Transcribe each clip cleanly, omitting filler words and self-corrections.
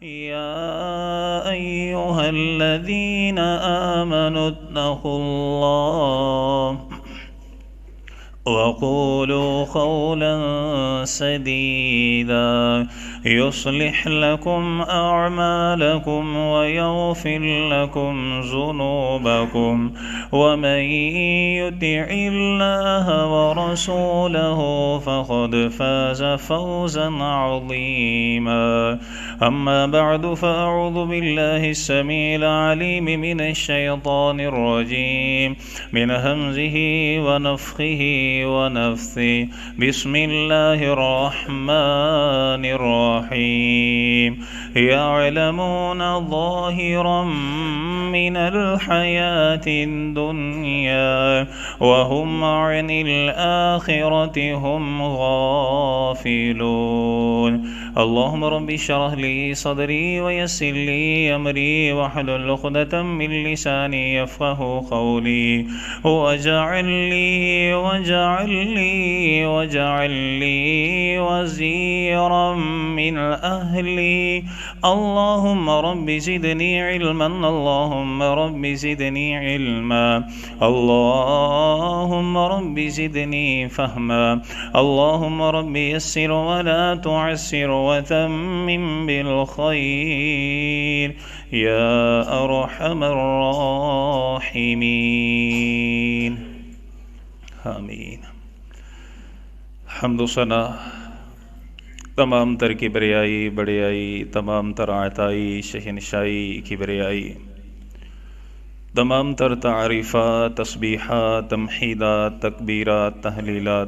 يا أيها الذين آمنوا اتقوا الله وقولوا قولا سديدا يصلح لكم أعمالكم ويغفر لكم ذنوبكم ومن يطع الله ورسوله فقد فاز فوزا عظيما. أما بعد فأعوذ بالله السميع العليم من الشيطان الرجيم من همزه ونفخه ونفثه. بسم الله الرحمن الرحيم. يعلمون ظاهرا من الحياة الدنيا وهم عن الآخرة هم غافلون. اللهم رب اشرح لي صدري ويسر لي أمري واحلل عقدة من لساني يفقهوا قولي واجعل لي وزيرا من أهلي. اللهم رب زدني علما. اللهم رب زدني علما. اللهم رب زدني فهما. اللهم رب يسر ولا تعسر وتمم بالخير يا أرحم الراحمين. آمین. حمد و ثنا تمام تر کبریائی بڑیائی، تمام تر عطائی شہنشائی کبریائی، تمام تر تعریفات، تسبیحات، تمحیدات، تکبیرات، تحلیلات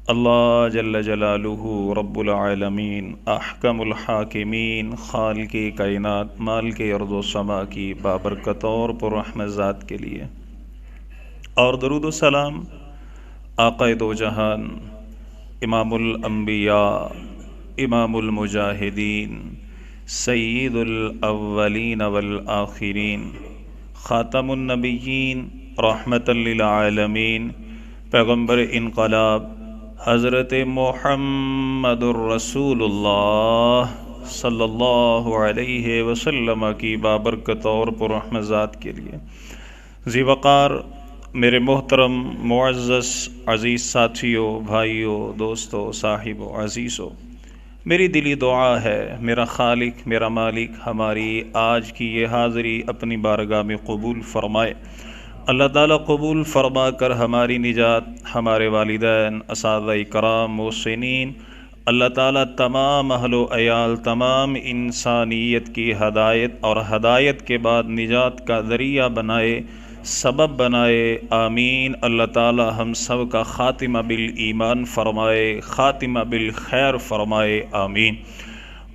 اللہ جل جلالہ رب العالمین احکم الحاکمین خالق کائنات مالک ارض و سما کی بابرکت اور پررحمت ذات کے لیے، اور درود و سلام آقا دو جہان، امام الانبیاء، امام المجاہدین، سید الاولین والآخرین، خاتم النبیین، رحمت للعالمین، پیغمبر انقلاب حضرت محمد الرسول اللہ صلی اللہ علیہ وسلم کی بابرکت اور پررحمت ذات کے لیے۔ ذی وقار میرے محترم معزز عزیز ساتھیوں، بھائیوں، دوستوں، صاحبوں، عزیزوں، میری دلی دعا ہے میرا خالق، میرا مالک ہماری آج کی یہ حاضری اپنی بارگاہ میں قبول فرمائے۔ اللہ تعالیٰ قبول فرما کر ہماری نجات، ہمارے والدین، اساتذہ کرام، محسنین، اللہ تعالیٰ تمام اہل و عیال، تمام انسانیت کی ہدایت اور ہدایت کے بعد نجات کا ذریعہ بنائے، سبب بنائے، آمین۔ اللہ تعالیٰ ہم سب کا خاتمہ بالایمان فرمائے، خاتمہ بالخیر فرمائے، آمین۔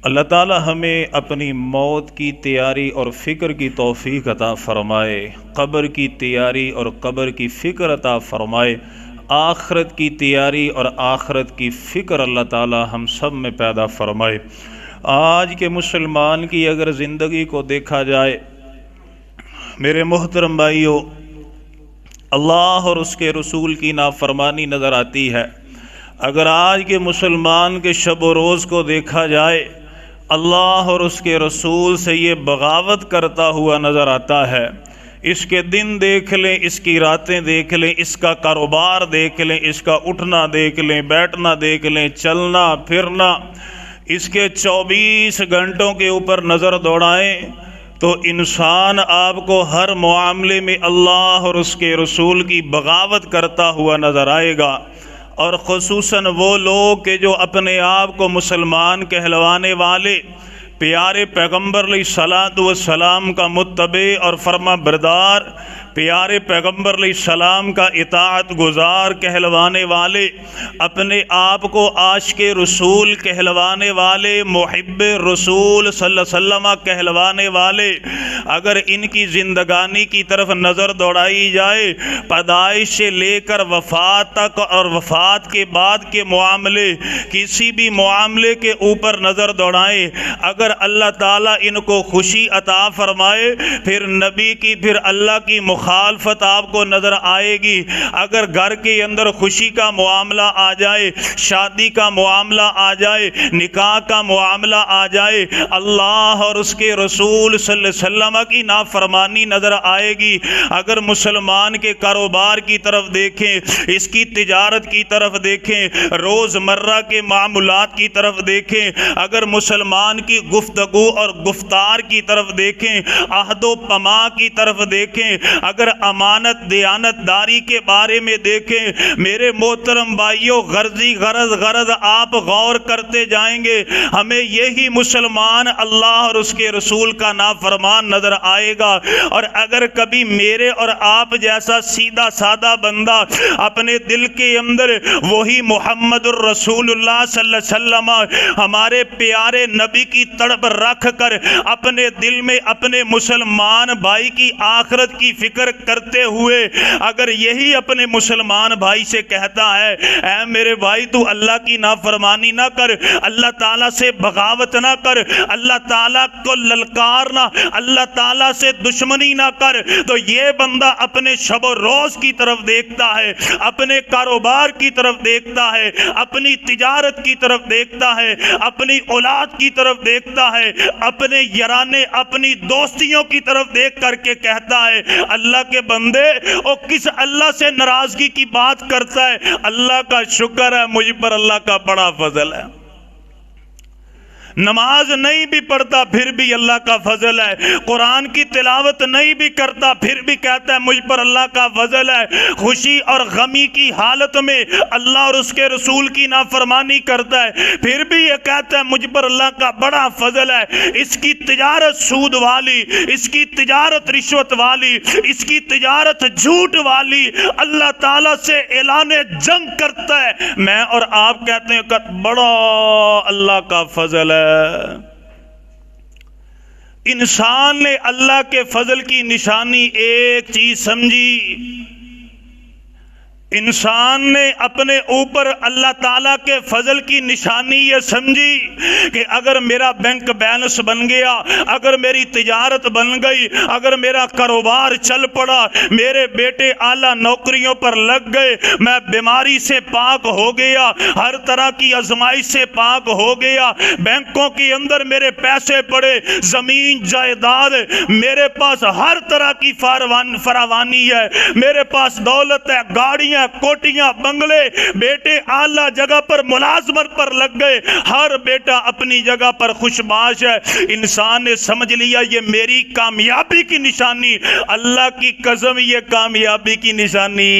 اللہ تعالیٰ ہمیں اپنی موت کی تیاری اور فکر کی توفیق عطا فرمائے، قبر کی تیاری اور قبر کی فکر عطا فرمائے، آخرت کی تیاری اور آخرت کی فکر اللہ تعالیٰ ہم سب میں پیدا فرمائے۔ آج کے مسلمان کی اگر زندگی کو دیکھا جائے میرے محترم بھائیوں، اللہ اور اس کے رسول کی نافرمانی نظر آتی ہے۔ اگر آج کے مسلمان کے شب و روز کو دیکھا جائے، اللہ اور اس کے رسول سے یہ بغاوت کرتا ہوا نظر آتا ہے۔ اس کے دن دیکھ لیں، اس کی راتیں دیکھ لیں، اس کا کاروبار دیکھ لیں، اس کا اٹھنا دیکھ لیں، بیٹھنا دیکھ لیں، چلنا پھرنا، اس کے 24 گھنٹوں کے اوپر نظر دوڑائیں تو انسان آپ کو ہر معاملے میں اللہ اور اس کے رسول کی بغاوت کرتا ہوا نظر آئے گا۔ اور خصوصاً وہ لوگ کہ جو اپنے آپ کو مسلمان کہلوانے والے، پیارے پیغمبر علیہ الصلوۃ والسلام کا متبع اور فرما بردار، پیارے پیغمبر علیہ السلام کا اطاعت گزار کہلوانے والے، اپنے آپ کو عاشق رسول کہلوانے والے، محب رسول صلی اللہ علیہ وسلم کہلوانے والے، اگر ان کی زندگانی کی طرف نظر دوڑائی جائے، پیدائش سے لے کر وفات تک اور وفات کے بعد کے معاملے، کسی بھی معاملے کے اوپر نظر دوڑائیں، اگر اللہ تعالیٰ ان کو خوشی عطا فرمائے، پھر نبی کی، پھر اللہ کی مخالفت آپ کو نظر آئے گی۔ اگر گھر کے اندر خوشی کا معاملہ آ جائے، شادی کا معاملہ آ جائے، نکاح کا معاملہ آ جائے، اللہ اور اس کے رسول صلی اللہ علیہ وسلم کی نافرمانی نظر آئے گی۔ اگر مسلمان کے کاروبار کی طرف دیکھیں، اس کی تجارت کی طرف دیکھیں، روزمرہ کے معاملات کی طرف دیکھیں، اگر مسلمان کی گفتگو اور گفتار کی طرف دیکھیں، عہد و پما کی طرف دیکھیں، اگر امانت دیانت داری کے بارے میں دیکھیں، میرے محترم بھائیوں، غرض آپ غور کرتے جائیں گے، ہمیں یہی مسلمان اللہ اور اس کے رسول کا نافرمان نظر آئے گا۔ اور اگر کبھی میرے اور آپ جیسا سیدھا سادہ بندہ اپنے دل کے اندر وہی محمد الرسول اللہ صلی اللہ علیہ وسلم ہمارے پیارے نبی کی تڑپ رکھ کر اپنے دل میں اپنے مسلمان بھائی کی آخرت کی فکر کرتے ہوئے اگر یہی اپنے مسلمان بھائی سے کہتا ہے، اے میرے بھائی تو اللہ کی نافرمانی نہ کر، اللہ تعالیٰ سے بغاوت نہ کر، اللہ تعالیٰ کو للکارنا، اللہ تعالیٰ سے دشمنی نہ کر، تو یہ بندہ اپنے شب و روز کی طرف دیکھتا ہے، اپنے کاروبار کی طرف دیکھتا ہے، اپنی تجارت کی طرف دیکھتا ہے، اپنی اولاد کی طرف دیکھتا ہے، اپنے یارانے اپنی دوستیوں کی طرف دیکھ کر کے کہتا ہے، اللہ کے بندے او کس اللہ سے ناراضگی کی بات کرتا ہے؟ اللہ کا شکر ہے مجھ پر اللہ کا بڑا فضل ہے۔ نماز نہیں بھی پڑھتا پھر بھی اللہ کا فضل ہے، قرآن کی تلاوت نہیں بھی کرتا پھر بھی کہتا ہے مجھ پر اللہ کا فضل ہے، خوشی اور غمی کی حالت میں اللہ اور اس کے رسول کی نافرمانی کرتا ہے پھر بھی یہ کہتا ہے مجھ پر اللہ کا بڑا فضل ہے۔ اس کی تجارت سود والی، اس کی تجارت رشوت والی، اس کی تجارت جھوٹ والی اللہ تعالیٰ سے اعلان جنگ کرتا ہے، میں اور آپ کہتے ہیں کہ بڑا اللہ کا فضل ہے۔ انسان نے اللہ کے فضل کی نشانی ایک چیز سمجھی، انسان نے اپنے اوپر اللہ تعالیٰ کے فضل کی نشانی یہ سمجھی کہ اگر میرا بینک بیلنس بن گیا، اگر میری تجارت بن گئی، اگر میرا کاروبار چل پڑا، میرے بیٹے اعلیٰ نوکریوں پر لگ گئے، میں بیماری سے پاک ہو گیا، ہر طرح کی آزمائش سے پاک ہو گیا، بینکوں کے اندر میرے پیسے پڑے، زمین جائیداد، میرے پاس ہر طرح کی فراوانی ہے، میرے پاس دولت ہے، گاڑیاں، کوٹیاں، بنگلے، بیٹے اعلیٰ جگہ پر ملازمت پر لگ گئے، ہر بیٹا اپنی جگہ پر خوشباش ہے۔ انسان نے سمجھ لیا یہ میری کامیابی کی نشانی، اللہ کی قسم یہ کامیابی کی نشانی۔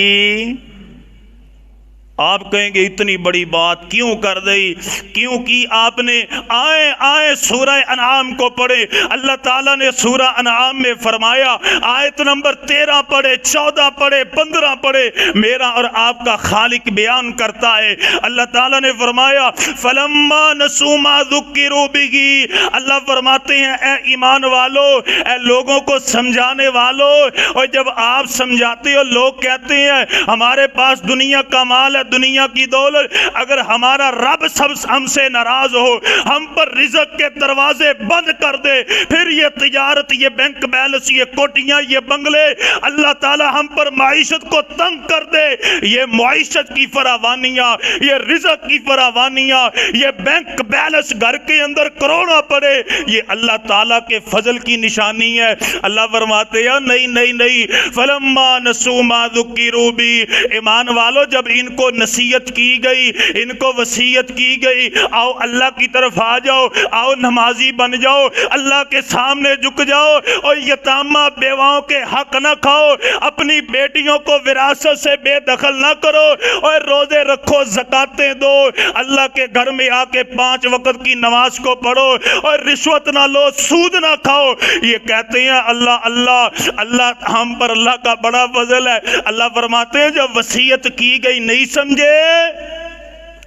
آپ کہیں گے اتنی بڑی بات کیوں کر دی، کیوں کی آپ نے؟ آئے سورہ انعام کو پڑھے، اللہ تعالیٰ نے سورہ انعام میں فرمایا، آیت نمبر 13 پڑھے، 14 پڑھے، 15 پڑھے، میرا اور آپ کا خالق بیان کرتا ہے، اللہ تعالیٰ نے فرمایا فَلَمَّا نَسُوا مَا ذُكِّرُوا بِهِ، اللہ فرماتے ہیں اے ایمان والو، اے لوگوں کو سمجھانے والو، اور جب آپ سمجھاتے ہو لوگ کہتے ہیں ہمارے پاس دنیا کا مال ہے، دنیا کی دولت، اگر ہمارا رب ہم سے ناراض ہو، ہم پر رزق کے دروازے بند کر دے، پھر یہ تجارت، یہ بینک بیلنس، یہ کوٹیاں، یہ بنگلے، اللہ تعالی ہم پر معیشت کو تنگ کر دے، یہ معیشت کی فراوانیاں، یہ رزق کی فراوانیاں، یہ بینک بیلنس گھر کے اندر کروڑا پڑے، یہ اللہ تعالیٰ کے فضل کی نشانی ہے۔ اللہ فرماتے ہیں نہیں فَلَمَّا نَسُوا مَا ذُكِّرُوا بِهِ، ایمان والو جب ان کو نصیحت کی گئی، ان کو وصیت کی گئی، آؤ اللہ کی طرف آ جاؤ، آؤ نمازی بن جاؤ، اللہ کے سامنے جھک جاؤ، اور یتامہ بیواؤں کے حق نہ کھاؤ، اپنی بیٹیوں کو وراثت سے بے دخل نہ کرو، اور روزے رکھو، زکاتیں دو، اللہ کے گھر میں آ کے 5 وقت کی نماز کو پڑھو، اور رشوت نہ لو، سود نہ کھاؤ، یہ کہتے ہیں اللہ ہم پر اللہ کا بڑا فضل ہے۔ اللہ فرماتے ہیں جب وصیت کی گئی نہیں سمجھے،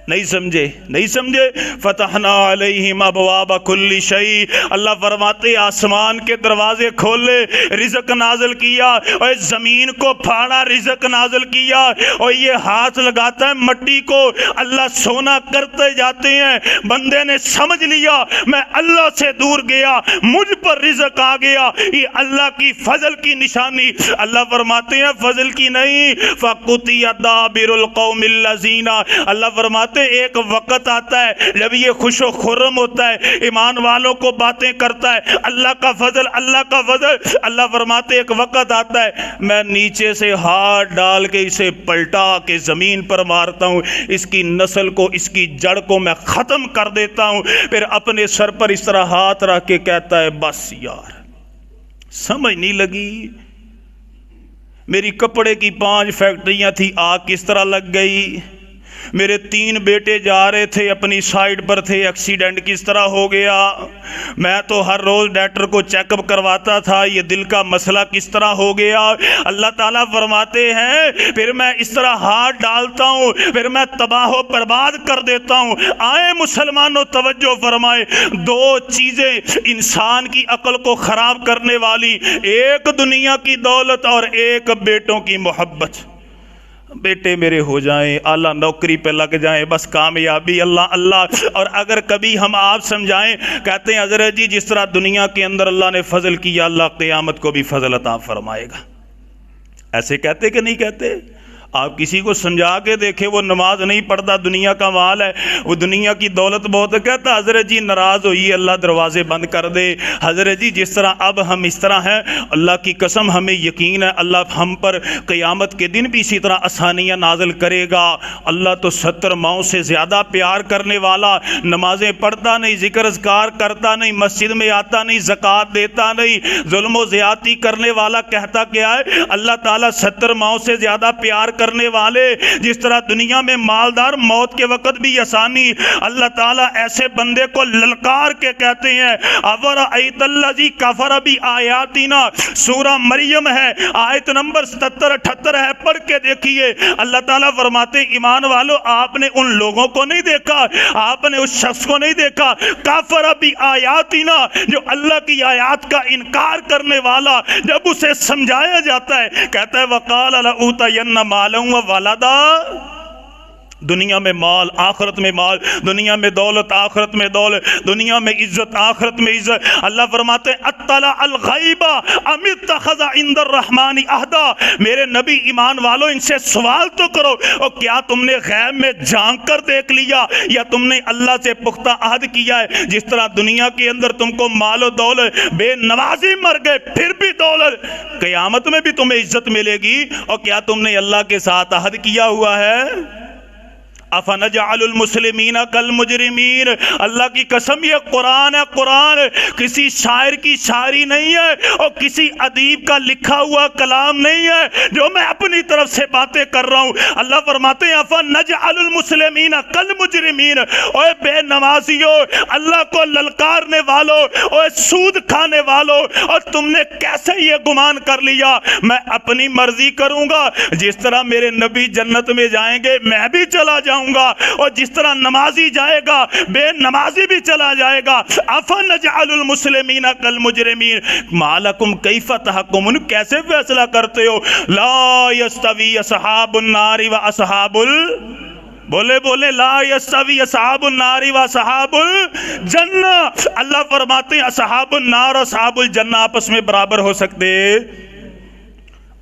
نہیں سمجھے فتحنا علیہم ابواب کل شیء، اللہ فرماتے آسمان کے دروازے کھولے، رزق نازل کیا، اور زمین کو پھاڑا، رزق نازل کیا، اور یہ ہاتھ لگاتا ہے مٹی کو، اللہ سونا کرتے جاتے ہیں۔ بندے نے سمجھ لیا میں اللہ سے دور گیا، مجھ پر رزق آ گیا، یہ اللہ کی فضل کی نشانی۔ اللہ فرماتے ہیں فضل کی نہیں، فَقُطِعَ دَابِرُ الْقَوْمِ الَّذِينَ، اللہ فرماتے ہیں ایک وقت آتا ہے جب یہ خوش و خرم ہوتا ہے، ایمان والوں کو باتیں کرتا ہے، اللہ کا فضل، اللہ کا فضل۔ اللہ فرماتے ہیں ایک وقت آتا ہے میں نیچے سے ہاتھ ڈال کے اسے پلٹا کے زمین پر مارتا ہوں، اس کی نسل کو، اس کی جڑ کو میں ختم کر دیتا ہوں، پھر اپنے سر پر اس طرح ہاتھ رکھ کے کہتا ہے بس یار سمجھ نہیں لگی، میری کپڑے کی 5 فیکٹریاں تھی، آگ کس طرح لگ گئی، میرے 3 بیٹے جا رہے تھے اپنی سائٹ پر تھے، ایکسیڈنٹ کس طرح ہو گیا، میں تو ہر روز ڈاکٹر کو چیک اپ کرواتا تھا، یہ دل کا مسئلہ کس طرح ہو گیا۔ اللہ تعالیٰ فرماتے ہیں پھر میں اس طرح ہاتھ ڈالتا ہوں، پھر میں تباہ و برباد کر دیتا ہوں۔ آئے مسلمانوں توجہ فرمائے، 2 چیزیں انسان کی عقل کو خراب کرنے والی، ایک دنیا کی دولت اور ایک بیٹوں کی محبت۔ بیٹے میرے ہو جائیں، اعلیٰ نوکری پہ لگ جائیں، بس کامیابی اللہ اللہ۔ اور اگر کبھی ہم آپ سمجھائیں، کہتے ہیں حضرت جی جس طرح دنیا کے اندر اللہ نے فضل کیا، اللہ قیامت کو بھی فضل عطا فرمائے گا، ایسے کہتے کہ نہیں کہتے؟ آپ کسی کو سمجھا کے دیکھیں وہ نماز نہیں پڑھتا، دنیا کا مال ہے، وہ دنیا کی دولت بہت ہے، کہتا حضرت جی ناراض ہوئی اللہ دروازے بند کر دے۔ حضرت جی جس طرح اب ہم اس طرح ہیں، اللہ کی قسم ہمیں یقین ہے اللہ ہم پر قیامت کے دن بھی اسی طرح آسانیاں نازل کرے گا۔ اللہ تو 70 ماؤں سے زیادہ پیار کرنے والا، نمازیں پڑھتا نہیں، ذکر اذکار کرتا نہیں، مسجد میں آتا نہیں، زکوٰۃ دیتا نہیں، ظلم و زیادتی کرنے والا، کہتا کیا ہے اللہ تعالیٰ 70 ماؤں سے زیادہ پیار کرنے والے، جس طرح دنیا میں مالدار موت کے وقت بھی آسانی، اللہ تعالیٰ ایسے بندے کو للکار کے کہتے ہیں اَوَرَأَيْتَ الَّذِي كَفَرَ بِآيَاتِنَا، سورہ مریم ہے، آیت نمبر 77-78 ہے، پڑھ کے دیکھیے۔ اللہ تعالیٰ فرماتے ہیں ایمان والو آپ نے ان لوگوں کو نہیں دیکھا، آپ نے اس شخص کو نہیں دیکھا، کافر بِآيَاتِنَا، جو اللہ کی آیات کا انکار کرنے والا، جب اسے سمجھایا جاتا ہے کہتا ہے وَقَالَ لَأُوتَيَنَّ مَالًا وَوَلَدًا، دنیا میں مال آخرت میں مال، دنیا میں دولت آخرت میں دولت، دنیا میں عزت آخرت میں عزت۔ اللہ فرماتے ہیں اطلع الغیب ام اتخذ عند الرحمن عہدا، میرے نبی ایمان والو ان سے سوال تو کرو، اور کیا تم نے غیب میں جھانک کر دیکھ لیا یا تم نے اللہ سے پختہ عہد کیا ہے؟ جس طرح دنیا کے اندر تم کو مال و دولت، بے نوازی مر گئے پھر بھی دولت، قیامت میں بھی تمہیں عزت ملے گی، اور کیا تم نے اللہ کے ساتھ عہد کیا ہوا ہے؟ افنجعل المسلمین کالمجرمین، اللہ کی قسم یہ قرآن ہے، قرآن کسی شاعر کی شاعری نہیں ہے اور کسی ادیب کا لکھا ہوا کلام نہیں ہے جو میں اپنی طرف سے باتیں کر رہا ہوں۔ اللہ فرماتے ہیں افنجعل المسلمین کالمجرمین، اوے بے نمازیو، اللہ کو للکارنے والو، اوے سود کھانے والو، اور تم نے کیسے یہ گمان کر لیا میں اپنی مرضی کروں گا؟ جس طرح میرے نبی جنت میں جائیں گے میں بھی چلا جاؤں گا، اور جس طرح نمازی جائے گا بے نمازی بھی چلا جائے گا۔ افنجعل المسلمین کالمجرمین ما لکم کیف تحکمون، کیسے فیصلہ کرتے ہو؟ لا یستوی اصحاب النار و اصحاب بولے لا یستوی اصحاب النار و اصحاب الجنہ، اللہ فرماتے ہیں اصحاب النار اور اصحاب الجنہ آپس میں برابر ہو سکتے؟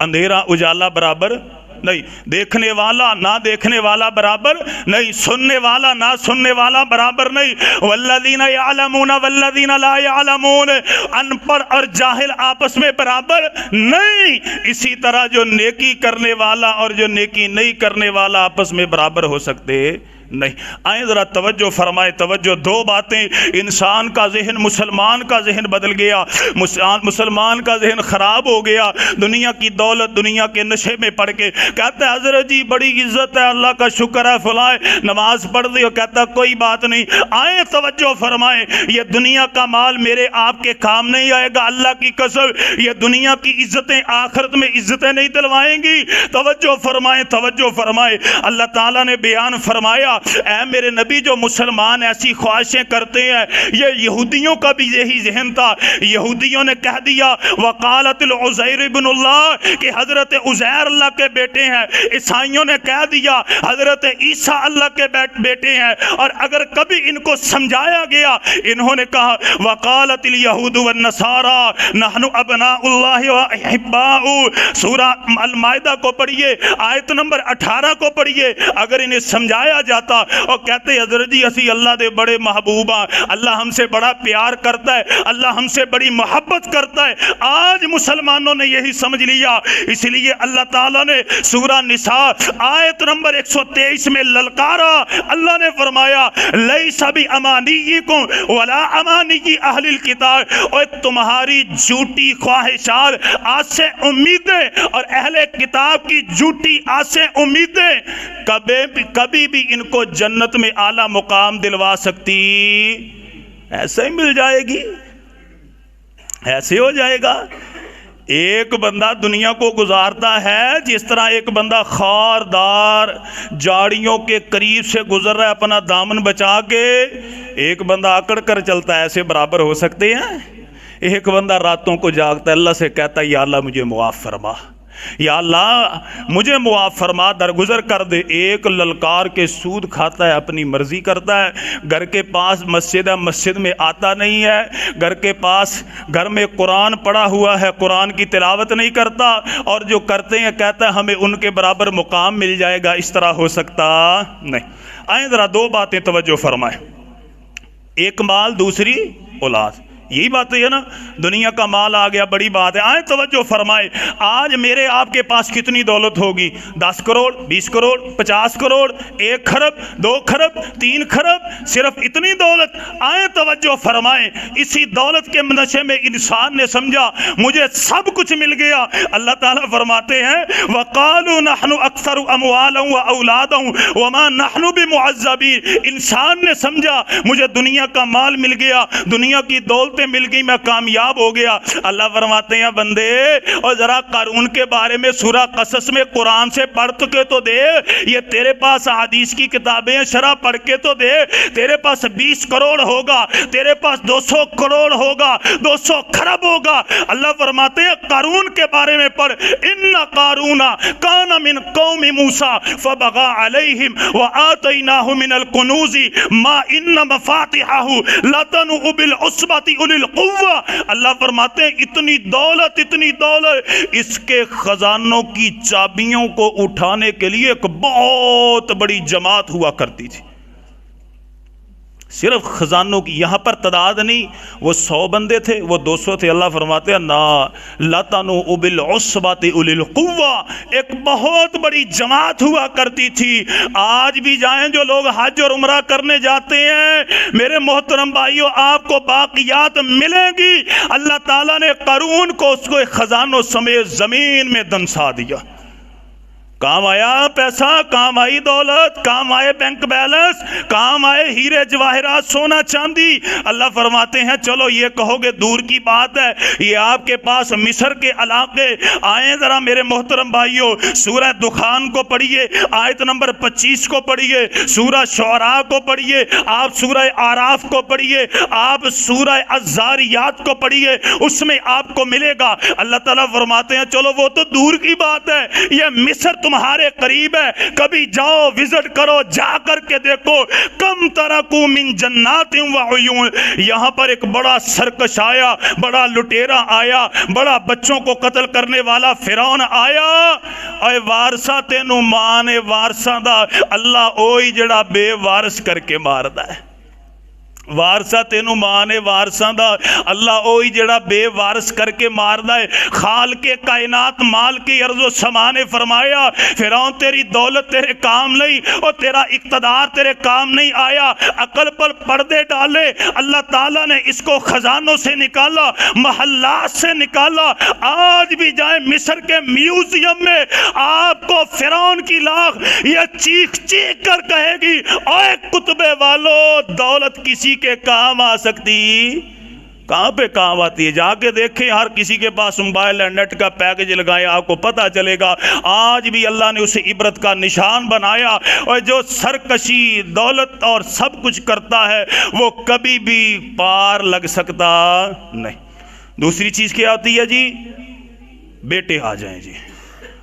اندھیرا اجالا برابر نہیں، دیکھنے والا نہ دیکھنے والا برابر نہیں، سننے والا نہ سننے والا برابر نہیں، والذین یعلمون والذین لا یعلمون، ان پڑھ اور جاہل آپس میں برابر نہیں۔ اسی طرح جو نیکی کرنے والا اور جو نیکی نہیں کرنے والا آپس میں برابر ہو سکتے نہیں۔ آئیں ذرا توجہ فرمائے، توجہ، 2 باتیں، انسان کا ذہن، مسلمان کا ذہن بدل گیا، مسلمان کا ذہن خراب ہو گیا، دنیا کی دولت، دنیا کے نشے میں پڑ کے کہتا ہے حضرت جی بڑی عزت ہے، اللہ کا شکر ہے، فلاں نماز پڑھ دی، اور کہتا ہے کوئی بات نہیں۔ آئیں توجہ فرمائیں، یہ دنیا کا مال میرے آپ کے کام نہیں آئے گا، اللہ کی قسم یہ دنیا کی عزتیں آخرت میں عزتیں نہیں دلوائیں گی۔ توجہ فرمائیں، توجہ فرمائیں، اللہ تعالیٰ نے بیان فرمایا اے میرے نبی جو مسلمان ایسی خواہشیں کرتے ہیں، یہ یہودیوں کا بھی یہی ذہن تھا۔ یہودیوں نے کہہ دیا وقالت العزیر ابن اللہ کہ حضرت عزیر اللہ کے بیٹے ہیں، عیسائیوں نے کہہ دیا حضرت عیسیٰ اللہ کے بیٹے ہیں، اور اگر کبھی ان کو سمجھایا گیا انہوں نے کہا وقالت الیہود والنصارى نحن ابناء اللہ واحباؤ۔ سورہ المائدہ کو پڑھیے، آیت نمبر 18 کو پڑھیے۔ اگر انہیں سمجھایا جاتا اور کہتے حضرت جی اسی اللہ دے بڑے محبوب ہیں، اللہ ہم سے بڑا پیار کرتا ہے، اللہ ہم سے بڑی محبت کرتا ہے۔ آج مسلمانوں نے یہی سمجھ لیا، اس لیے اللہ تعالیٰ نے سورہ نساء آیت نمبر 123 میں للکارا۔ اللہ نے فرمایا لیس بامانیکم ولا امانی اہل الکتاب، اور تمہاری جھوٹی خواہشات، آسیں، امیدیں اور اہل کتاب کی جھوٹی آسیں امیدیں کبھی بھی ان کو جنت میں اعلیٰ مقام دلوا سکتی؟ ایسے ہی مل جائے گی، ایسے ہو جائے گا۔ ایک بندہ دنیا کو گزارتا ہے جس طرح ایک بندہ خاردار جاڑیوں کے قریب سے گزر رہا ہے اپنا دامن بچا کے، ایک بندہ اکڑ کر چلتا ہے، ایسے برابر ہو سکتے ہیں؟ ایک بندہ راتوں کو جاگتا ہے، اللہ سے کہتا ہے یا اللہ مجھے معاف فرما، یا اللہ مجھے معاف فرما، درگزر کر دے۔ ایک للکار کے سود کھاتا ہے، اپنی مرضی کرتا ہے، گھر کے پاس مسجد ہے، مسجد میں آتا نہیں ہے، گھر کے پاس گھر میں قرآن پڑھا ہوا ہے، قرآن کی تلاوت نہیں کرتا، اور جو کرتے ہیں کہتا ہے ہمیں ان کے برابر مقام مل جائے گا۔ اس طرح ہو سکتا نہیں۔ آئیں ذرا دو باتیں توجہ فرمائیں، ایک مال دوسری اولاد، یہی بات ہے نا، دنیا کا مال آ گیا، بڑی بات ہے۔ آئیں توجہ فرمائے، آج میرے آپ کے پاس کتنی دولت ہوگی؟ 10 کروڑ، 20 کروڑ، 50 کروڑ، 1 خرب، 2 خرب، 3 خرب، صرف اتنی دولت؟ آئیں توجہ فرمائیں، اسی دولت کے نشے میں انسان نے سمجھا مجھے سب کچھ مل گیا۔ اللہ تعالیٰ فرماتے ہیں وَقَالُوا نَحْنُ أَكْثَرُ أَمْوَالًا وَأَوْلَادًا وَمَا نَحْنُ بِمُعَذَّبِينَ۔ انسان نے سمجھا مجھے دنیا کا مال مل گیا، دنیا کی دولتیں مل گئی، میں کامیاب ہو گیا۔ اللہ فرماتے ہیں بندے، اور ذرا قارون کے بارے میں سورہ قصص میں قرآن سے پڑھ کے تو دے، یہ تیرے پاس حدیث کی کتابیں شرح پڑھ کے تو دے۔ تیرے پاس 20 کروڑ ہوگا، تیرے پاس 200 کروڑ ہوگا، 200 خرب ہوگا۔ اللہ فرماتے ہیں قارون کے بارے میں پڑھ، ان قارون کان من قوم موسیٰ فبغى علیہم وآتیناہ من الکنوز ما ان مفاتحہ لتنوء بالعصبۃ اولي القوہ۔ اللہ فرماتے ہیں اتنی دولت، اتنی دولت، اس کے خزانوں کی چابیوں کو اٹھانے کے لیے ایک بہت بڑی جماعت ہوا کرتی تھی۔ صرف خزانوں کی، یہاں پر تعداد نہیں، وہ 100 بندے تھے، وہ 200 تھے۔ اللہ فرماتے ہیں نا لَتَنُوءُ بِالْعُصْبَةِ أُولِي الْقُوَّةِ، ایک بہت بڑی جماعت ہوا کرتی تھی۔ آج بھی جائیں جو لوگ حج اور عمرہ کرنے جاتے ہیں، میرے محترم بھائیوں آپ کو باقیات ملیں گی۔ اللہ تعالیٰ نے قارون کو اس کو خزانوں سمیت زمین میں دنسا دیا۔ کام آیا پیسہ، کام آئی دولت، کام آئے بینک بیلنس، کام آئے ہیرے جواہرات، سونا چاندی۔ اللہ فرماتے ہیں چلو یہ کہو گے دور کی بات ہے، یہ آپ کے پاس مصر کے علاقے آئیں ذرا میرے محترم بھائیوں، سورہ دخان کو پڑھیے، آیت نمبر 25 کو پڑھیے، سورہ شعراء کو پڑھیے، آپ سورہ آراف کو پڑھیے، آپ سورہ الزاریات کو پڑھیے، اس میں آپ کو ملے گا۔ اللہ تعالیٰ فرماتے ہیں چلو وہ تو دور کی بات ہے، یہ مصر تمہارے قریب ہے، کبھی جاؤ وزٹ کرو، جا کر کے دیکھو کم ترکو من جنات وعیون۔ یہاں پر ایک بڑا سرکش آیا، بڑا لٹیرا آیا، بڑا بچوں کو قتل کرنے والا فرعون آیا۔ اے وارثہ تینوں ماں نے وارثاں دا، اللہ اوہی جڑا بے وارث کر کے ماردا ہے۔ وارثہ تینوں ماں نے وارثاں دا، اللہ اوہی جڑا بے وارث کر کے ماردا ہے۔ خالق کائنات مالک ارض و سما نے فرمایا فرعون تیری دولت تیرے کام نہیں اور تیرا اقتدار تیرے کام نہیں آیا، عقل پر پردے ڈالے۔ اللہ تعالیٰ نے اس کو خزانوں سے نکالا، محلات سے نکالا۔ آج بھی جائیں مصر کے میوزیم میں آپ کو فرعون کی لاغ یہ چیخ چیخ کر کہے گی اے کتبے والو دولت کسی کے کام آ سکتی کہاں پہ کام آتی ہے؟ جا کے دیکھیں، ہر کسی کے پاس موبائل ہے، نیٹ کا پیکج لگائیں، آپ کو پتہ چلے گا آج بھی اللہ نے اسے عبرت کا نشان بنایا، اور جو سرکشی دولت اور سب کچھ کرتا ہے وہ کبھی بھی پار لگ سکتا نہیں۔ دوسری چیز کیا ہوتی ہے جی؟ بیٹے آ جائیں جی،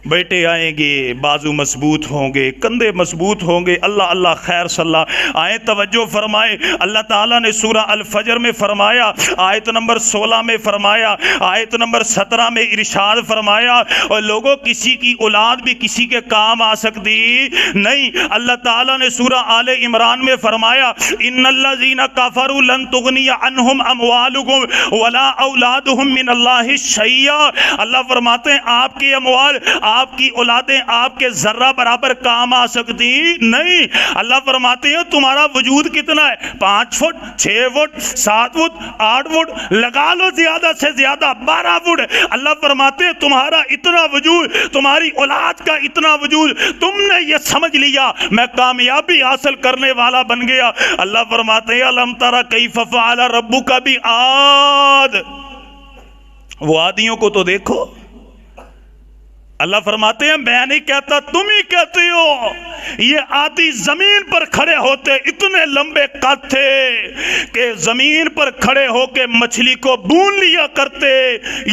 بیٹے آئیں گے، بازو مضبوط ہوں گے، کندھے مضبوط ہوں گے، اللہ اللہ خیر صلی اللہ آئیں۔ توجہ فرمائیں، اللہ تعالیٰ نے سورہ الفجر میں فرمایا، آیت نمبر 16 میں فرمایا، آیت نمبر 17 میں ارشاد فرمایا، اور لوگوں کسی کی اولاد بھی کسی کے کام آ سکتی نہیں۔ اللہ تعالیٰ نے سورہ آل عمران میں فرمایا، ان الذین کفروا لن تغنی عنہم اموالہم ولا اولادہم من اللہ شیئا۔ اللہ فرماتے ہیں آپ کی اموال، آپ کی اولادیں آپ کے ذرہ برابر کام آ سکتی نہیں۔ اللہ فرماتے ہیں تمہارا وجود کتنا ہے؟ 5 فٹ، 6 فٹ، 7 فٹ، 8 فٹ، لگا لو زیادہ سے زیادہ 12 فٹ۔ اللہ فرماتے ہیں تمہارا اتنا وجود، تمہاری اولاد کا اتنا وجود، تم نے یہ سمجھ لیا میں کامیابی حاصل کرنے والا بن گیا۔ اللہ فرماتے ہیں الم تری کیف فعل ربک بعاد، وہ عادیوں کو تو دیکھو۔ اللہ فرماتے ہیں میں نہیں کہتا، تم ہی کہتے ہو۔ یہ عادی زمین پر کھڑے ہوتے اتنے لمبے قد تھے کہ زمین پر کھڑے ہو کے مچھلی کو بون لیا کرتے،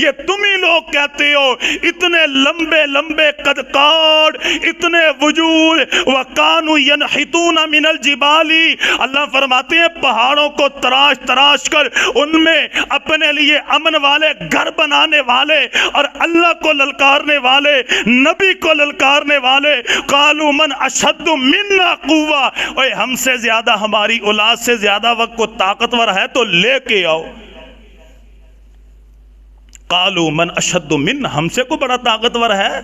یہ تم ہی لوگ کہتے ہو۔ اتنے لمبے لمبے قد کاٹ، اتنے وجود، وَكَانُوا يَنْحِتُونَ مِنَ الْجِبَالِ، اللہ فرماتے ہیں پہاڑوں کو تراش تراش کر ان میں اپنے لیے امن والے گھر بنانے والے اور اللہ کو للکارنے والے، نبی کو للکارنے والے، قالوا من اشد منا قوہ، اوے ہم سے زیادہ، ہماری اولاد سے زیادہ وقت کو طاقتور ہے تو لے کے آؤ۔ قالوا من اشد منا، ہم سے کو بڑا طاقتور ہے؟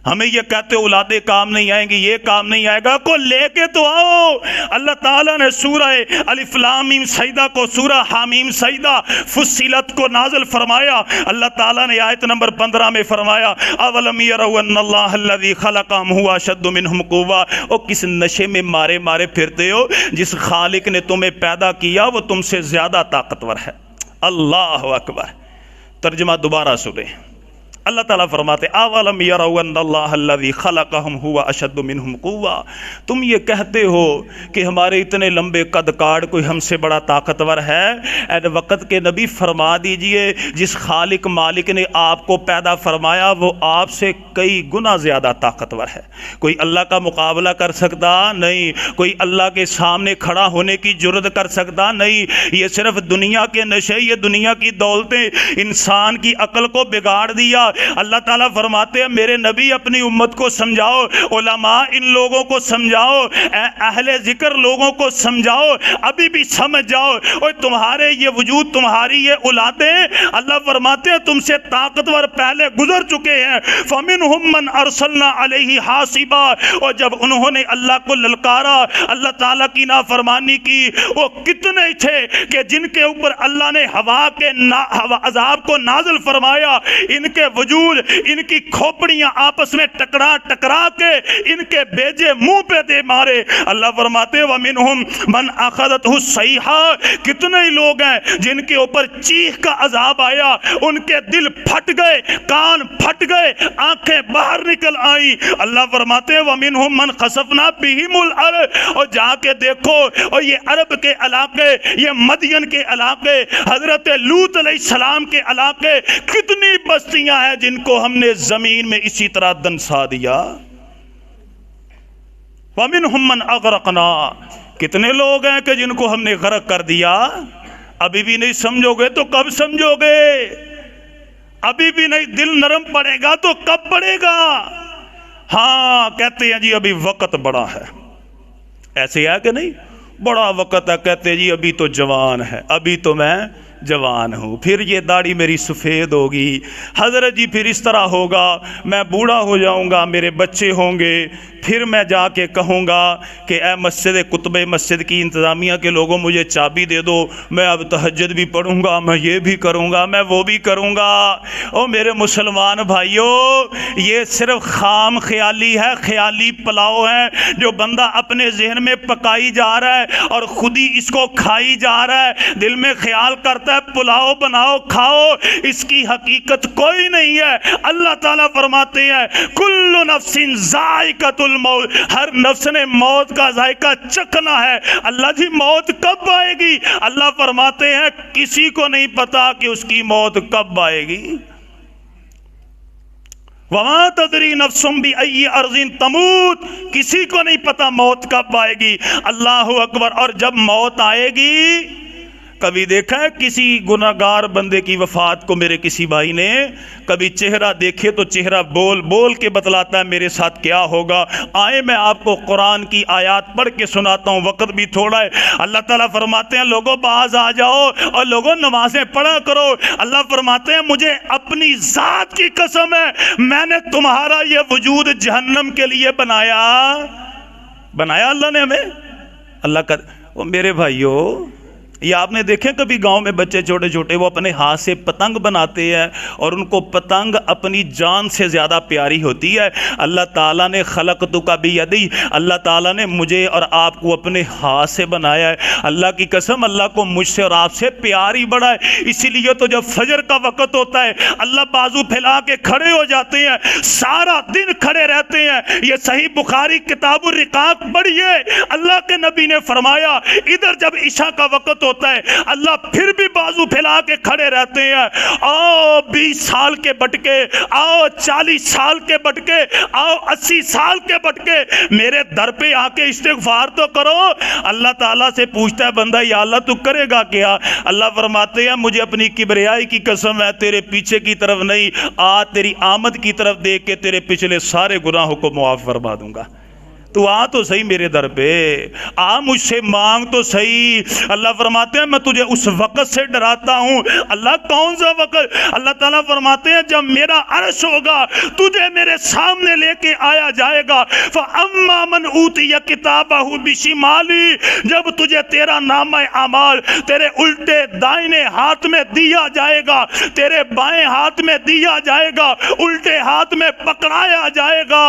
ہمیں یہ کہتے اولادیں کام نہیں آئیں گی، یہ کام نہیں آئے گا، کو لے کے تو آؤ۔ اللہ تعالیٰ نے سورہ الف لام میم سجدہ کو سورہ حامیم سجدہ فصلت کو نازل فرمایا۔ اللہ تعالیٰ نے آیت نمبر 15 میں فرمایا اولم یروا ان اللہ الذی خلقہم هو اشد منہم قوہ، او کس نشے میں مارے مارے پھرتے ہو؟ جس خالق نے تمہیں پیدا کیا وہ تم سے زیادہ طاقتور ہے۔ اللہ اکبر۔ ترجمہ دوبارہ سنیں، اللہ تعالیٰ فرماتے اولم یروا ان اللہ الذی خلقہم هو اشد منہم قوہ، تم یہ کہتے ہو کہ ہمارے اتنے لمبے قد کاٹ کوئی ہم سے بڑا طاقتور ہے؟ اے وقت کے نبی فرما دیجئے جس خالق مالک نے آپ کو پیدا فرمایا وہ آپ سے کئی گنا زیادہ طاقتور ہے۔ کوئی اللہ کا مقابلہ کر سکتا نہیں، کوئی اللہ کے سامنے کھڑا ہونے کی جرت کر سکتا نہیں۔ یہ صرف دنیا کے نشے، یہ دنیا کی دولتیں انسان کی عقل کو بگاڑ دیا۔ اللہ تعالیٰ فرماتے ہیں میرے نبی اپنی امت کو سمجھاؤ، علماء ان لوگوں کو سمجھاؤ، اہل ذکر لوگوں کو سمجھاؤ، ابھی بھی سمجھ جاؤ، اور تمہارے یہ وجود، تمہاری یہ اولادیں، اللہ فرماتے ہیں تم سے طاقتور پہلے گزر چکے ہیں۔ فَمِنْهُمْ مَنْ أَرْسَلْنَا عَلَيْهِ حَاصِبًا، اور جب انہوں نے اللہ کو للکارا، اللہ تعالیٰ کی نافرمانی کی، وہ کتنے تھے کہ جن کے اوپر اللہ نے ہوا کے عذاب کو نازل فرمایا، ان کے وجود، ان کی کھوپڑیاں آپس میں ٹکرا ٹکرا کے ان کے بیجے منہ پہ دے مارے۔ اللہ فرماتے وَمِنْهُمْ مَنْ أَخَذَتْهُ الصَّيْحَةُ، کتنے ہی لوگ ہیں جن کے اوپر چیخ کا عذاب آیا، ان کے دل پھٹ گئے، کان پھٹ گئے، آنکھیں باہر نکل آئیں۔ اللہ فرماتے وَمِنْهُمْ مَنْ خَسَفْنَا بِهِمُ الْأَرْضَ، اور جا کے دیکھو، اور یہ عرب کے علاقے، یہ مدین کے علاقے، حضرت لوط علیہ السلام کے علاقے، کتنی بستیاں ہیں جن کو ہم نے زمین میں اسی طرح دنسا دیا۔ وَمِنْهُمْ مَنْ أَغْرَقْنَا، کتنے لوگ ہیں کہ جن کو ہم نے غرق کر دیا۔ ابھی بھی نہیں سمجھو گے تو کب سمجھو گے؟ ابھی بھی نہیں دل نرم پڑے گا تو کب پڑے گا؟ ہاں کہتے ہیں جی ابھی وقت بڑا ہے، ایسے ہے کہ نہیں؟ بڑا وقت ہے، کہتے جی ابھی تو جوان ہے، ابھی تو میں جوان ہوں، پھر یہ داڑھی میری سفید ہوگی، حضرت جی پھر اس طرح ہوگا، میں بوڑھا ہو جاؤں گا، میرے بچے ہوں گے، پھر میں جا کے کہوں گا کہ اے مسجد قطب مسجد کی انتظامیہ کے لوگوں مجھے چابی دے دو، میں اب تہجد بھی پڑھوں گا، میں یہ بھی کروں گا، میں وہ بھی کروں گا۔ او میرے مسلمان بھائیوں، یہ صرف خام خیالی ہے، خیالی پلاؤ ہے جو بندہ اپنے ذہن میں پکائی جا رہا ہے اور خود ہی اس کو کھائی جا رہا ہے، دل میں خیال کرتا کہتا ہے پلاؤ بناؤ کھاؤ، اس کی حقیقت کوئی نہیں ہے۔ اللہ تعالیٰ فرماتے ہیں کل نفس ذائقۃ الموت، ہر نفس نے موت کا ذائقہ چکھنا ہے۔ اللہ جی موت کب آئے گی؟ اللہ فرماتے ہیں کسی کو نہیں پتا کہ اس کی موت کب آئے گی۔ وَمَا تَدْرِي نَفْسٌ بِأَيِّ أَرْضٍ تَمُوتُ، کسی کو نہیں پتا موت کب آئے گی۔ اللہ اکبر۔ اور جب موت آئے گی، کبھی دیکھا ہے کسی گناہگار بندے کی وفات کو میرے کسی بھائی نے؟ کبھی چہرہ دیکھے تو چہرہ بول بول کے بتلاتا ہے میرے ساتھ کیا ہوگا۔ آئے میں آپ کو قرآن کی آیات پڑھ کے سناتا ہوں، وقت بھی تھوڑا ہے۔ اللہ تعالیٰ فرماتے ہیں لوگوں باز آ جاؤ اور لوگوں نمازیں پڑھا کرو۔ اللہ فرماتے ہیں مجھے اپنی ذات کی قسم ہے میں نے تمہارا یہ وجود جہنم کے لیے بنایا اللہ نے ہمیں۔ اللہ کا وہ میرے بھائیو، یہ آپ نے دیکھیں کبھی گاؤں میں بچے چھوٹے چھوٹے وہ اپنے ہاتھ سے پتنگ بناتے ہیں اور ان کو پتنگ اپنی جان سے زیادہ پیاری ہوتی ہے۔ اللہ تعالیٰ نے خلقتک بیدی، اللہ تعالیٰ نے مجھے اور آپ کو اپنے ہاتھ سے بنایا ہے۔ اللہ کی قسم اللہ کو مجھ سے اور آپ سے پیار ہی بڑا ہے۔ اسی لیے تو جب فجر کا وقت ہوتا ہے اللہ بازو پھیلا کے کھڑے ہو جاتے ہیں، سارا دن کھڑے رہتے ہیں۔ یہ صحیح بخاری کتاب الرقاق پڑھیے، اللہ کے نبی نے فرمایا ادھر جب عشاء کا وقت ہوتا ہے اللہ پھر بھی بازو پھیلا کے کھڑے رہتے ہیں۔ آؤ 20 سال کے بٹکے، آؤ 40 سال کے بٹکے، آؤ 80 سال کے بٹکے، میرے در پہ آ کے استغفار تو کرو۔ اللہ تعالیٰ سے پوچھتا ہے بندہ یا اللہ تو کرے گا کیا؟ اللہ فرماتے ہیں مجھے اپنی کبریائی کی قسم ہے تیرے پیچھے کی طرف نہیں، آ تیری آمد کی طرف دیکھ کے تیرے پچھلے سارے گناہوں کو معاف فرما دوں گا۔ تو آ تو صحیح میرے در پہ، آ مجھ سے مانگ تو صحیح۔ اللہ فرماتے ہیں میں تجھے اس وقت سے ڈراتا ہوں۔ اللہ کون سا وقت؟ اللہ تعالیٰ فرماتے ہیں جب میرا عرش ہوگا تجھے میرے سامنے لے کے آیا جائے گا۔ فَأَمَّا مَنْ أُوتِيَ كِتَابَهُ بِشِمَالِهِ، جب تجھے تیرا نامہ اعمال تیرے الٹے دائنے ہاتھ میں دیا جائے گا، تیرے بائیں ہاتھ میں دیا جائے گا، الٹے ہاتھ میں پکڑایا جائے گا،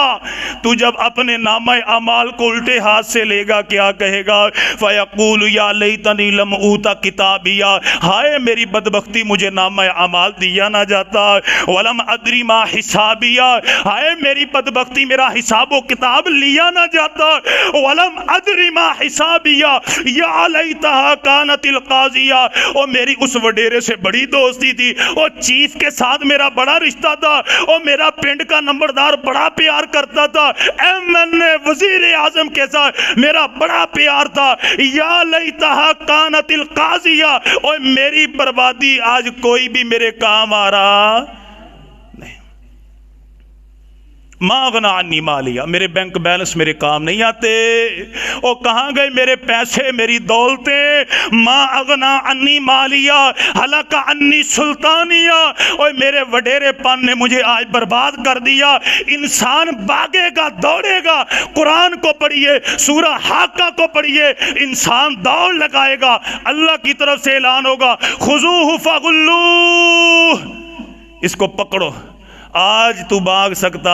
تو جب اپنے نامہ اعمال کو الٹے ہاتھ سے لے گا کیا کہے گا؟ فَيَقُولُ يَا لَيْتَنِي لَمْ أُوتَ كِتَابِيَهْ، ہائے میری بدبختی مجھے نامہ اعمال دیا نہ جاتا۔ وَلَمْ أَدْرِ مَا حِسَابِيَهْ، ہائے میری بدبختی میرا حساب و کتاب لیا نہ جاتا۔ وَلَمْ أَدْرِ مَا حِسَابِيَهْ يَا لَيْتَهَا كَانَتِ الْقَاضِيَةَ، اور میری اس وڈیرے سے بڑی دوستی تھی، اور چیف کے ساتھ میرا بڑا رشتہ تھا، اور میرا پنڈ کا نمبردار بڑا پیار کرتا تھا، ایم این اے وزیر اعظم کے ساتھ میرا بڑا پیار تھا۔ یا لیتہا کانت القاضیہ، اور میری بربادی آج کوئی بھی میرے کام آ رہا نہیں۔ ما اغنی عنی مالیہ، میرے بینک بیلنس میرے کام نہیں آتے۔ او کہاں گئے میرے پیسے میری دولتیں؟ ما اغنی عنی مالیہ ہلک عنی سلطانیہ، اور میرے وڈیرے پن نے مجھے آج برباد کر دیا۔ انسان بھاگے گا دوڑے گا، قرآن کو پڑھیے، سورہ حاقہ کو پڑھیے، انسان دوڑ لگائے گا، اللہ کی طرف سے اعلان ہوگا خذوہ فغلوہ، اس کو پکڑو۔ آج تو بھاگ سکتا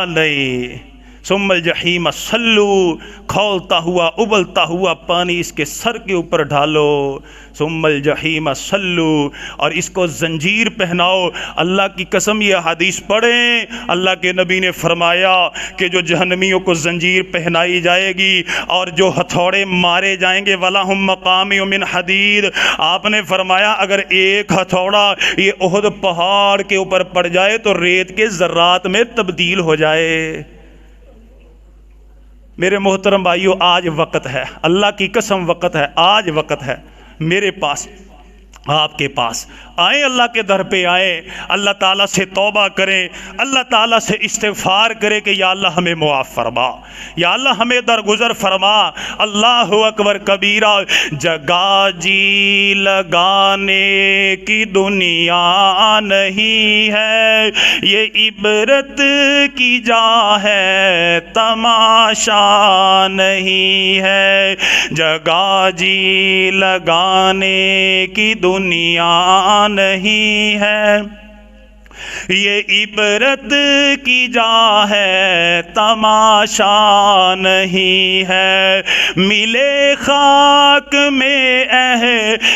نہیں۔ ثم الجحیم صلو، کھولتا ہوا ابلتا ہوا پانی اس کے سر کے اوپر ڈھالو۔ ثم الجحیم صلو، اور اس کو زنجیر پہناؤ۔ اللہ کی قسم یہ حدیث پڑھیں، اللہ کے نبی نے فرمایا کہ جو جہنمیوں کو زنجیر پہنائی جائے گی اور جو ہتھوڑے مارے جائیں گے وَلَهُمْ مَقَامِعُ مِنْ حَدِيدٍ، آپ نے فرمایا اگر ایک ہتھوڑا یہ احد پہاڑ کے اوپر پڑ جائے تو ریت کے ذرات میں تبدیل ہو جائے۔ میرے محترم بھائیو آج وقت ہے، اللہ کی قسم وقت ہے، آج وقت ہے میرے پاس آپ کے پاس، آئیں اللہ کے در پہ آئیں، اللہ تعالیٰ سے توبہ کریں، اللہ تعالیٰ سے استغفار کریں کہ یا اللہ ہمیں معاف فرما، یا اللہ ہمیں درگزر فرما۔ اللہ اکبر کبیرہ، جگہ جی لگانے کی دنیا نہیں ہے، یہ عبرت کی جا ہے تماشا نہیں ہے، جگہ جی لگانے کی دنیا نہیں ہے، یہ عبرت کی جا ہے تماشا نہیں ہے، ملے خاک میں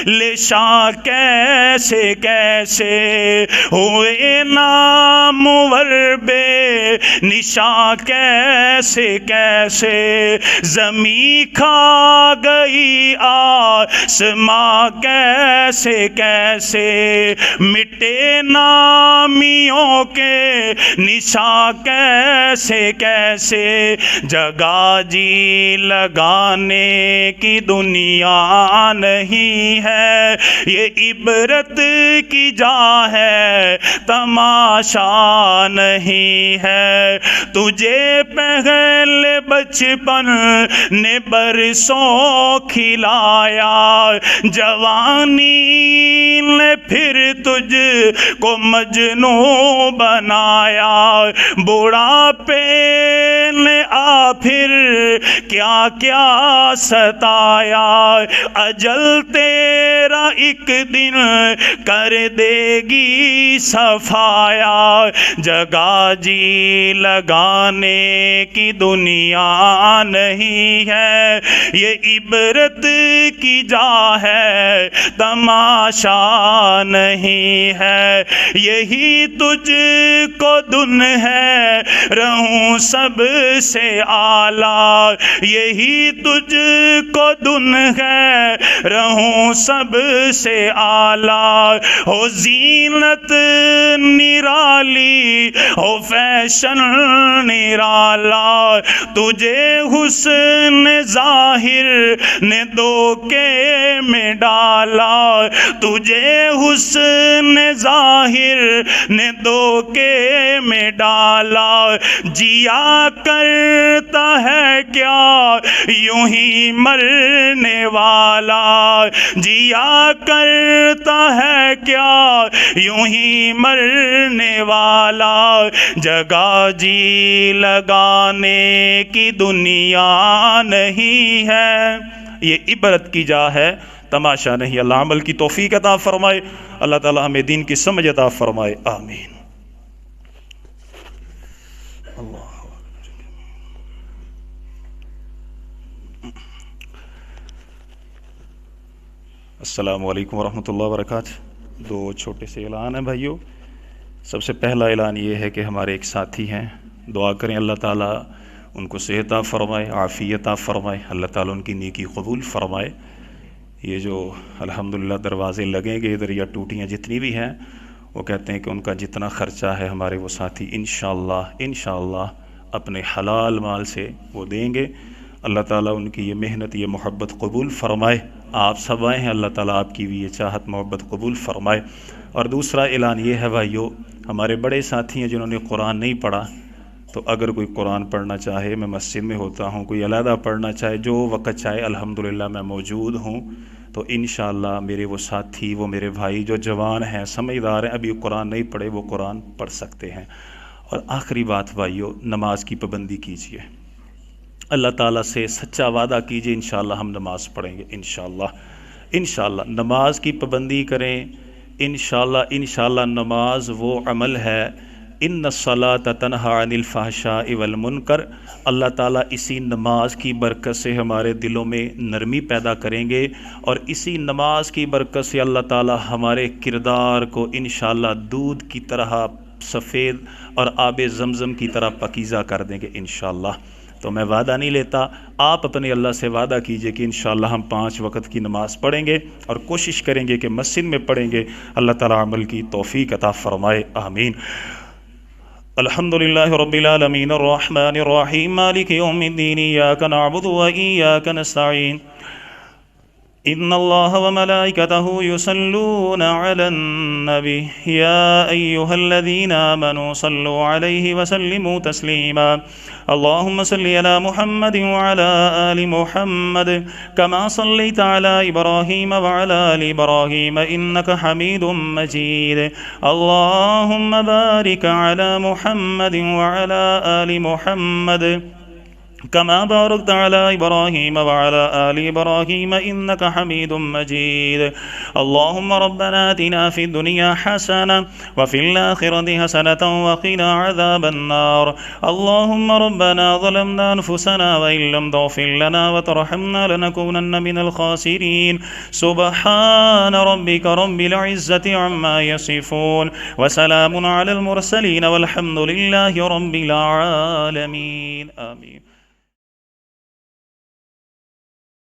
لشاں کیسے کیسے ہوئے نامور بے نشاں کیسے کیسے زمین کھا گئی آسماں کیسے کیسے مٹے نامیوں کے نشاں کیسے کیسے جگہ جی لگانے کی دنیا نہیں ہے یہ عبرت کی جا ہے تماشا نہیں ہے تجھے پہلے بچپن نے برسوں کھلایا جوانی نے پھر تجھ کو مجنوں بنایا بڑھاپے نے آ پھر کیا کیا ستایا اجل تیرا ایک دن کر دے گی صفایا جگہ جی لگانے کی دنیا نہیں ہے یہ عبرت کی جا ہے تماشا نہیں ہے یہی تجھ کو دن ہے رہوں سب سے اعلیٰ یہی تجھ کو دن ہے رہوں سب سے اعلیٰ ہو زینت نرالی ہو فیشن نرالا تجھے حسن ظاہر نے دھوکے میں ڈالا تجھے حسن ظاہر نے دھوکے میں ڈالا جیا کرتا ہے کیا یوں ہی مرنے والا جیا کرتا ہے کیا یوں ہی مرنے والا جگہ جی لگانے کی دنیا نہیں ہے یہ عبرت کی جا ہے تماشا نہیں اللہ عمل کی توفیق عطا فرمائے اللہ تعالی ہمیں دین کی سمجھ عطا فرمائے آمین السلام علیکم ورحمۃ اللہ وبرکاتہ دو چھوٹے سے اعلان ہیں بھائیو سب سے پہلا اعلان یہ ہے کہ ہمارے ایک ساتھی ہیں دعا کریں اللہ تعالیٰ ان کو صحت عطا فرمائے عافیت عطا فرمائے اللہ تعالیٰ ان کی نیکی قبول فرمائے یہ جو الحمدللہ دروازے لگیں گے ادھر یا ٹوٹیاں جتنی بھی ہیں وہ کہتے ہیں کہ ان کا جتنا خرچہ ہے ہمارے وہ ساتھی انشاءاللہ اپنے حلال مال سے وہ دیں گے اللہ تعالیٰ ان کی یہ محنت یہ محبت قبول فرمائے آپ سب آئے ہیں اللہ تعالیٰ آپ کی بھی یہ چاہت محبت قبول فرمائے اور دوسرا اعلان یہ ہے بھائیو ہمارے بڑے ساتھی ہیں جنہوں نے قرآن نہیں پڑھا تو اگر کوئی قرآن پڑھنا چاہے میں مسجد میں ہوتا ہوں کوئی علیحدہ پڑھنا چاہے جو وقت چاہے الحمدللہ میں موجود ہوں تو انشاءاللہ میرے وہ ساتھی وہ میرے بھائی جو جوان ہیں سمجھدار ہیں ابھی قرآن نہیں پڑھے وہ قرآن پڑھ سکتے ہیں اور آخری بات بھائیو نماز کی پابندی کیجیے اللہ تعالیٰ سے سچا وعدہ کیجیے انشاءاللہ ہم نماز پڑھیں گے انشاءاللہ نماز کی پابندی کریں انشاءاللہ نماز وہ عمل ہے ان الصلاۃ تنہی عن الفحشاء والمنکر اللہ تعالیٰ اسی نماز کی برکت سے ہمارے دلوں میں نرمی پیدا کریں گے اور اسی نماز کی برکت سے اللہ تعالیٰ ہمارے کردار کو انشاءاللہ دودھ کی طرح سفید اور آب زمزم کی طرح پاکیزہ کر دیں گے انشاءاللہ تو میں وعدہ نہیں لیتا آپ اپنے اللہ سے وعدہ کیجئے کہ انشاءاللہ ہم 5 وقت کی نماز پڑھیں گے اور کوشش کریں گے کہ مسجد میں پڑھیں گے اللہ تعالیٰ عمل کی توفیق عطا فرمائے آمین الحمدللہ رب العالمین الرحمن الرحیم مالک یوم الدین ایاک نعبد و ایاک نستعین ان اللہ وملائکته یصلون علی النبی یا ایہا الذین آمنوا صلوا علیہ وسلموا تسلیما اللهم صل على محمد وعلى آل محمد كما صليت على إبراهيم وعلى آل إبراهيم إنك حميد مجيد اللهم بارك على محمد وعلى آل محمد كما باركت على إبراهيم وعلى آل إبراهيم إنك حميد مجيد. اللهم ربنا آتنا في الدنيا حسنة وفي الآخرة حسنة وقنا عذاب النار. اللهم ربنا ظلمنا أنفسنا وإن لم تغفر لنا وترحمنا لنكونن من الخاسرين. سبحان ربك رب العزة عما يصفون وسلام على المرسلين والحمد لله رب العالمين. آمين.